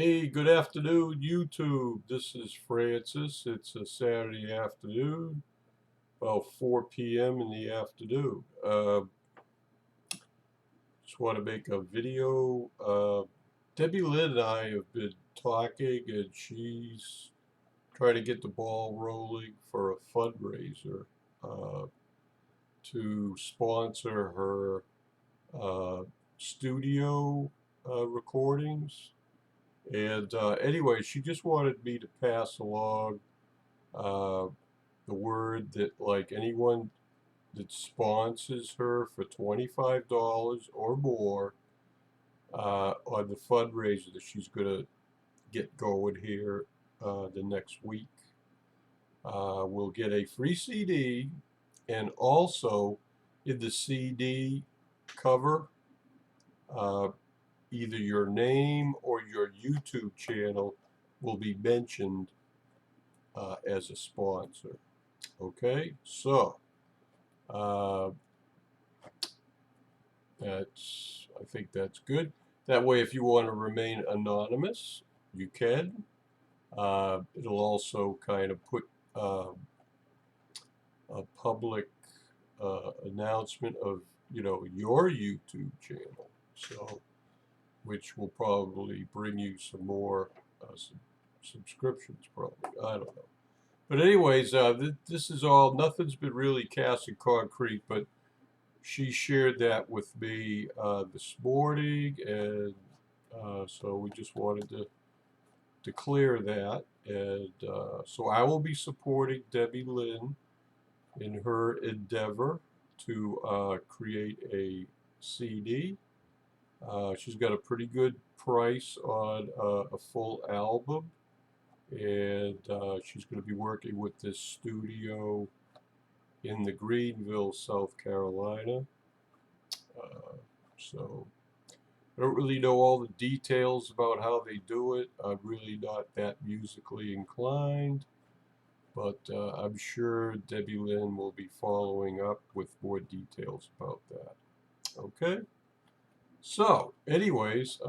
Hey, good afternoon, YouTube. This is Francis. It's a Saturday afternoon, about 4 p.m. in the afternoon. Just want to make a video. Debbie Lynn and I have been talking, and she's trying to get the ball rolling for a fundraiser uh, to sponsor her uh, studio recordings. And anyway, she just wanted me to pass along uh, the word that like anyone that sponsors her for $25 or more on the fundraiser that she's going to get going here the next week will get a free CD, and also in the CD cover, uh, either your name or your YouTube channel will be mentioned as a sponsor. Okay, so uh, I think that's good. That way, if you want to remain anonymous, you can. It'll also kind of put a public announcement of your YouTube channel, so which will probably bring you some more subscriptions. Probably, I don't know. But anyways, this is all. Nothing's been really cast in concrete, but she shared that with me this morning, and so we just wanted to declare that. And so I will be supporting Debbie Lynn in her endeavor to create a CD. She's got a pretty good price on a full album, and she's going to be working with this studio in the Greenville, South Carolina. So I don't really know all the details about how they do it. I'm really not that musically inclined, but I'm sure Debbie Lynn will be following up with more details about that. Okay? So, anyways,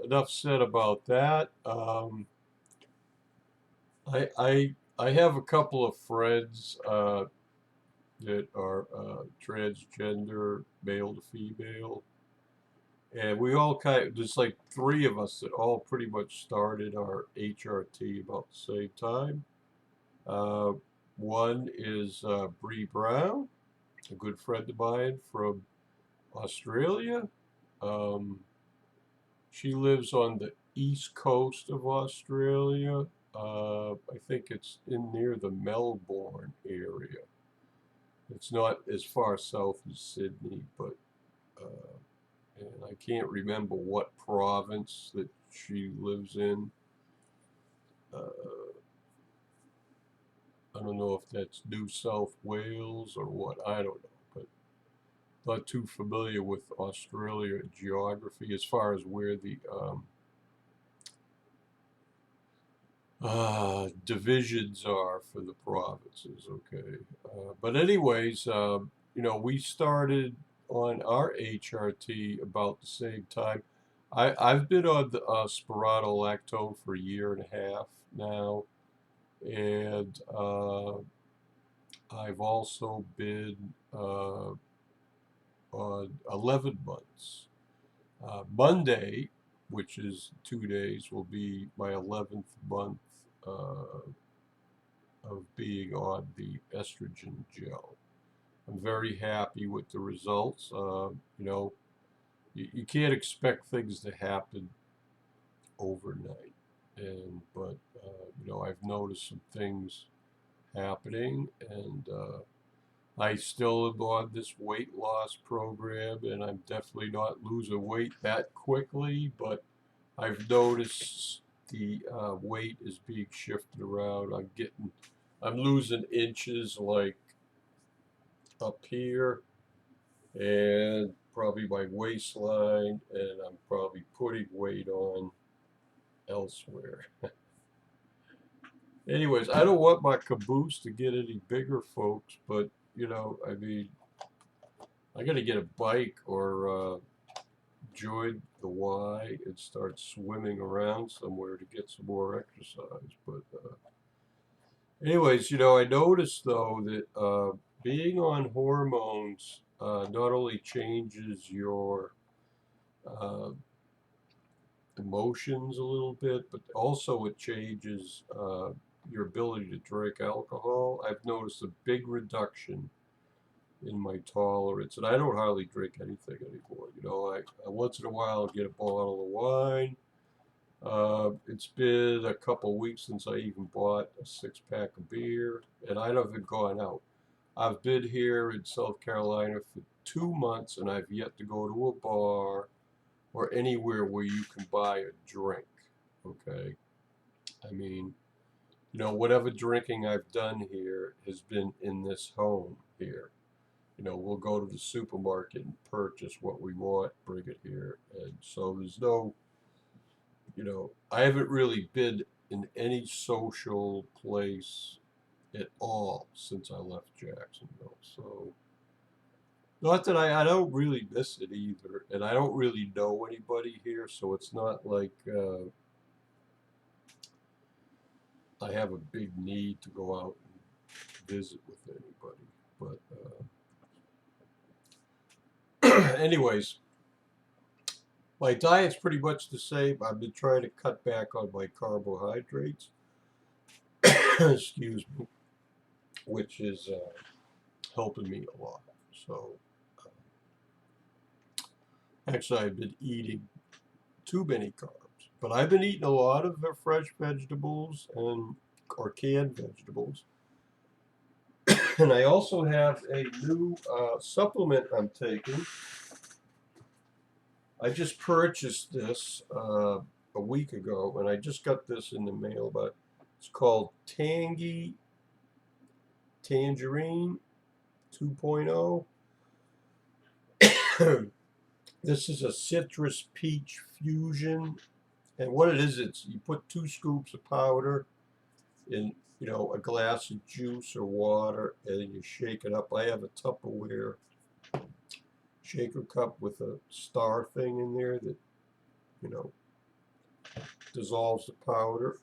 enough said about that. I have a couple of friends that are transgender, male to female, and we all there's like three of us that all pretty much started our HRT about the same time. Uh, One is Bree Brown, a good friend of mine from Australia. Um, she lives on the east coast of Australia. I think it's in near the Melbourne area. It's not as far south as Sydney, but and I can't remember what province that she lives in. I don't know if that's New South Wales or what. I don't know, but not too familiar with Australia geography as far as where the divisions are for the provinces. Okay, but anyways, we started on our HRT about the same time. I've been on the spironolactone for a year and a half now, and I've also been on 11 months. Monday, which is 2 days, will be my 11th month of being on the estrogen gel. I'm very happy with the results. You can't expect things to happen overnight, but I've noticed some things happening, and I still am on this weight loss program, and I'm definitely not losing weight that quickly, but I've noticed the weight is being shifted around. I'm losing inches like up here, and probably my waistline, and I'm probably putting weight on elsewhere. Anyways, I don't want my caboose to get any bigger, folks, but I mean, I got to get a bike or join the Y and start swimming around somewhere to get some more exercise. But anyways, I noticed though that being on hormones not only changes your uh, emotions a little bit, but also it changes your ability to drink alcohol. I've noticed a big reduction in my tolerance, and I don't hardly drink anything anymore. I once in a while I'll get a bottle of wine. It's been a couple weeks since I even bought a 6-pack of beer, and I haven't gone out. I've been here in South Carolina for 2 months, and I've yet to go to a bar or anywhere where you can buy a drink. Okay, I mean, whatever drinking I've done here has been in this home here. We'll go to the supermarket and purchase what we want, bring it here. And so there's no, I haven't really been in any social place at all since I left Jacksonville. So, not that I don't really miss it either. And I don't really know anybody here. So it's not like I have a big need to go out and visit with anybody. But, anyways, my diet's pretty much the same. I've been trying to cut back on my carbohydrates, excuse me, which is helping me a lot. So, actually, I've been eating too many carbs, but I've been eating a lot of fresh vegetables or canned vegetables. And I also have a new supplement I'm taking. I just purchased this a week ago, and I just got this in the mail, but it's called Tangerine 2.0. This is a citrus peach fusion, and what it is, it's you put 2 scoops of powder in a glass of juice or water, and then you shake it up. I have a Tupperware shaker cup with a star thing in there that dissolves the powder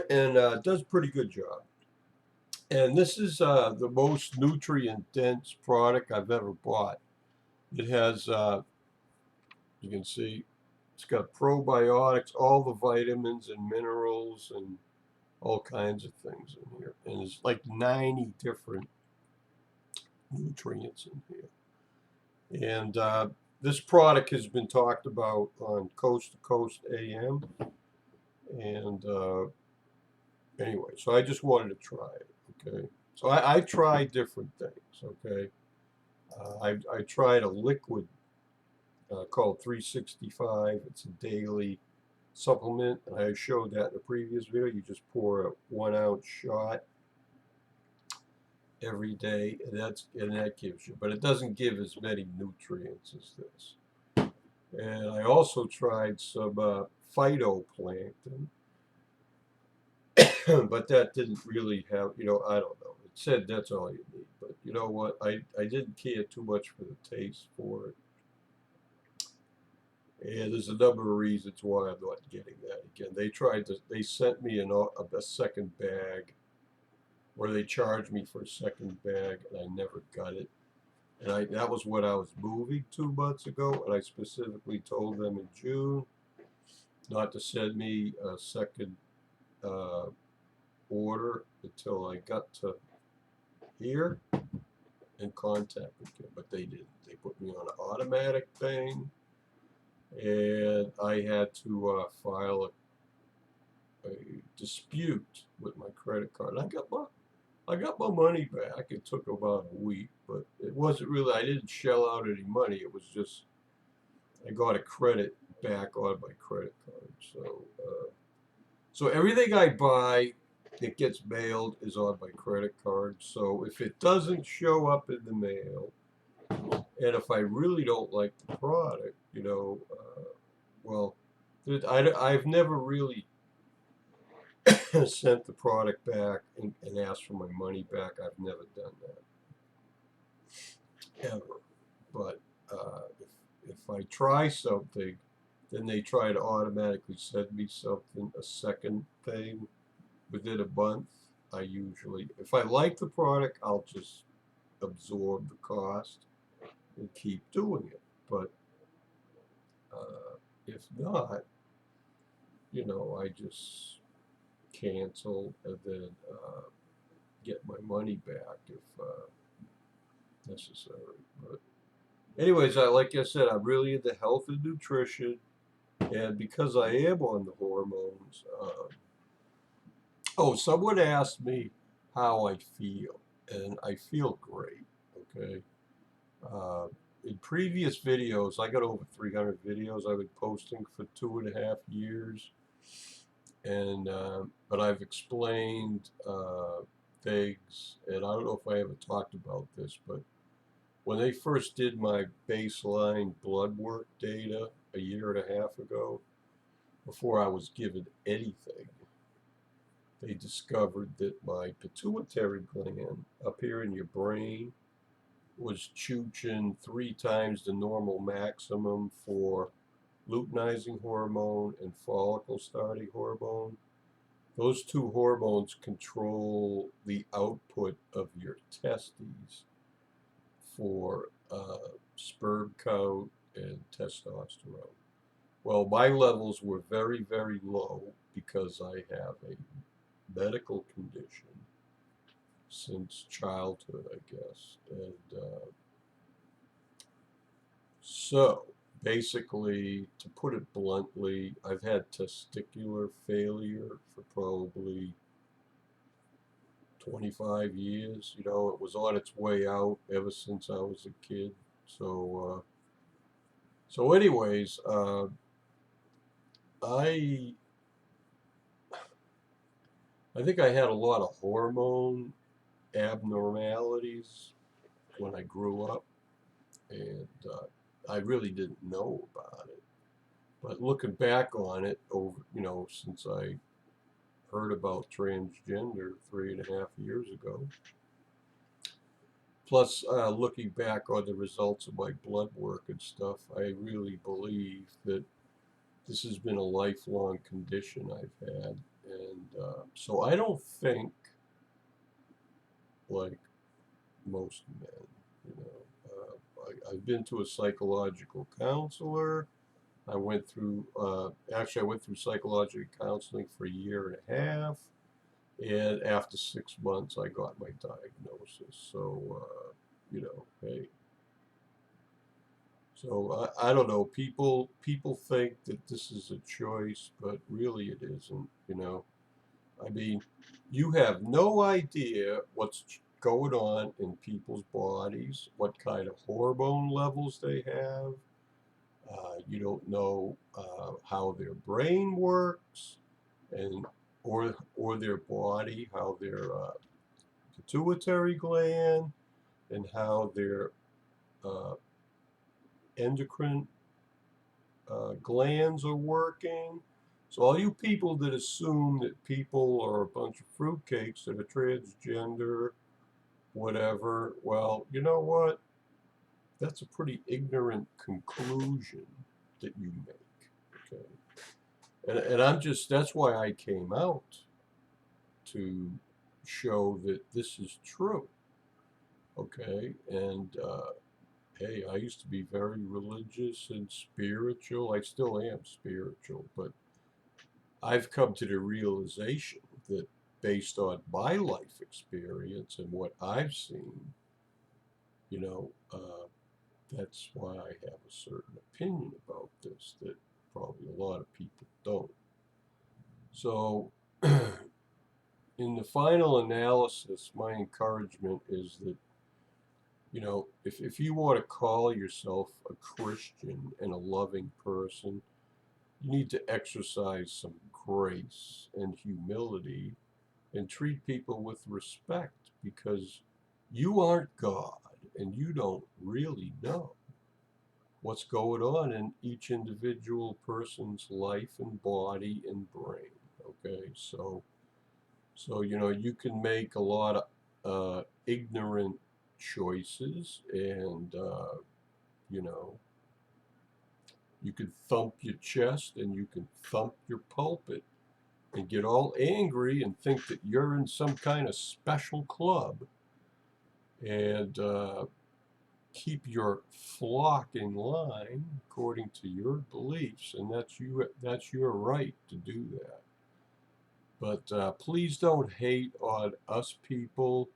and does a pretty good job. And this is the most nutrient dense product I've ever bought. It has, you can see, it's got probiotics, all the vitamins and minerals and all kinds of things in here. And there's like 90 different nutrients in here. And this product has been talked about on Coast to Coast AM. And anyway, so I just wanted to try it. Okay. So I try different things. Okay. I tried a liquid called 365. It's a daily supplement. I showed that in a previous video. You just pour a 1-ounce shot every day, and that gives you, but it doesn't give as many nutrients as this. And I also tried some phytoplankton, but that didn't really have, I don't know. It said that's all you need, but you know what? I didn't care too much for the taste for it. And there's a number of reasons why I'm not getting that again. They sent me a second bag, where they charged me for a second bag, and I never got it. And that was when I was moving 2 months ago, and I specifically told them in June not to send me a second order until I got to here and contacted them, but they didn't. They put me on an automatic thing, and I had to file a dispute with my credit card. I got my money back. It took about a week, but it wasn't really, I didn't shell out any money. It was just, I got a credit back on my credit card. So everything I buy that gets mailed is on my credit card. So if it doesn't show up in the mail, and if I really don't like the product, well, I've never really sent the product back and asked for my money back. I've never done that, ever. But if I try something, then they try to automatically send me something, a second thing within a month. I usually, if I like the product, I'll just absorb the cost and keep doing it. But if not, I just cancel and then get my money back if necessary. But anyways, like I said, I'm really into health and nutrition, and because I am on the hormones. Oh, someone asked me how I feel, and I feel great. Okay. Uh, in previous videos, I got over 300 videos I've been posting for 2.5 years, and but I've explained things, and I don't know if I ever talked about this, but when they first did my baseline blood work data a year and a half ago, before I was given anything, they discovered that my pituitary gland up here in your brain was chooching 3 times the normal maximum for luteinizing hormone and follicle starting hormone. Those two hormones control the output of your testes for sperm count and testosterone. Well, my levels were very, very low because I have a medical condition since childhood, I guess. And so, basically, to put it bluntly, I've had testicular failure for probably 25 years. It was on its way out ever since I was a kid. So anyways, I I think I had a lot of hormone abnormalities when I grew up, and I really didn't know about it. But looking back on it, since I heard about transgender 3.5 years ago, plus looking back on the results of my blood work and stuff, I really believe that this has been a lifelong condition I've had. And so I don't think like most men, you know. I've been to a psychological counselor. I went through psychological counseling for a year and a half. And after 6 months, I got my diagnosis. So, hey. So I don't know. People think that this is a choice, but really it isn't. I mean, you have no idea what's going on in people's bodies, what kind of hormone levels they have. You don't know how their brain works, and or their body, how their pituitary gland, and how their uh, endocrine glands are working. So all you people that assume that people are a bunch of fruitcakes that are transgender, whatever, well, you know what? That's a pretty ignorant conclusion that you make. Okay. And that's why I came out to show that this is true. Okay. And hey, I used to be very religious and spiritual. I still am spiritual, but I've come to the realization that based on my life experience and what I've seen, you know, uh, that's why I have a certain opinion about this that probably a lot of people don't. So, in the final analysis, my encouragement is that, if you want to call yourself a Christian and a loving person, you need to exercise some grace and humility and treat people with respect because you aren't God and you don't really know what's going on in each individual person's life and body and brain. Okay, so you can make a lot of ignorant choices, and you know You can thump your chest and you can thump your pulpit and get all angry and think that you're in some kind of special club and keep your flock in line according to your beliefs, and that's your right to do that. But please don't hate on us people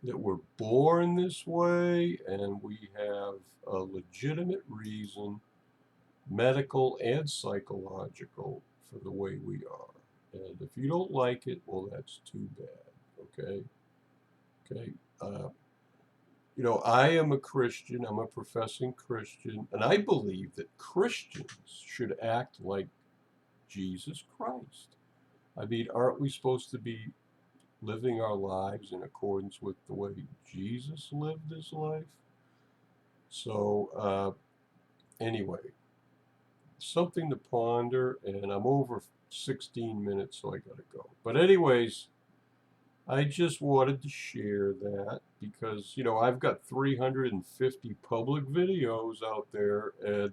that were born this way, and we have a legitimate reason, medical and psychological, for the way we are. And if you don't like it, well, that's too bad. Okay? Okay? You know, I am a Christian, I'm a professing Christian, and I believe that Christians should act like Jesus Christ. I mean, aren't we supposed to be living our lives in accordance with the way Jesus lived his life? So, anyway, something to ponder, and I'm over 16 minutes, so I gotta go. But, anyways, I just wanted to share that because, you know, I've got 350 public videos out there, and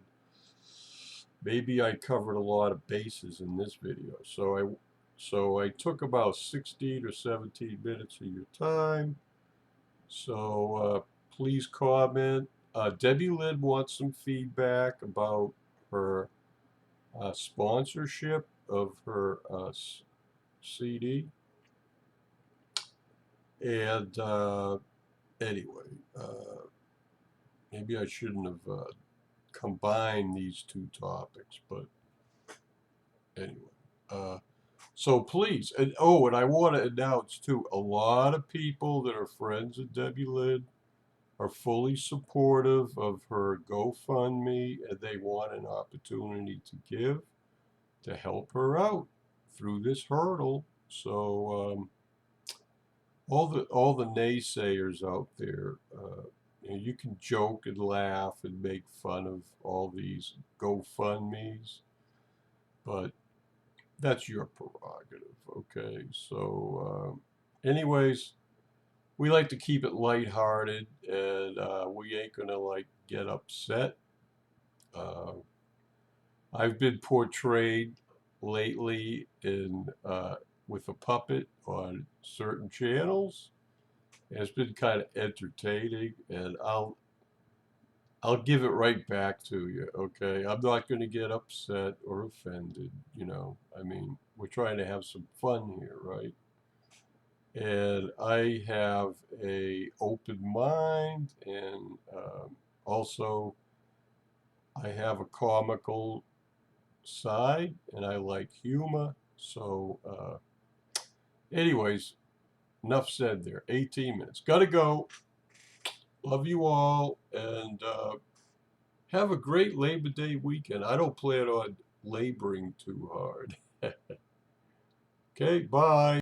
maybe I covered a lot of bases in this video. So I took about 16 or 17 minutes of your time. So please comment. Debbie Lynn wants some feedback about her sponsorship of her CD. And anyway, maybe I shouldn't have combined these two topics, but anyway. So please, and oh, and I want to announce too, a lot of people that are friends of Debbie Lynn are fully supportive of her GoFundMe, and they want an opportunity to give to help her out through this hurdle. So all the naysayers out there, you know, you can joke and laugh and make fun of all these GoFundMes, but that's your prerogative, okay? So, anyways, we like to keep it lighthearted, and we ain't gonna like get upset. Uh, I've been portrayed lately in with a puppet on certain channels, and it's been kind of entertaining, and I'll give it right back to you, okay? I'm not going to get upset or offended, you know. I mean, we're trying to have some fun here, right? And I have a open mind, and also I have a comical side, and I like humor. So, anyways, enough said there. 18 minutes. Gotta go. Love you all, and have a great Labor Day weekend. I don't plan on laboring too hard. Okay, bye.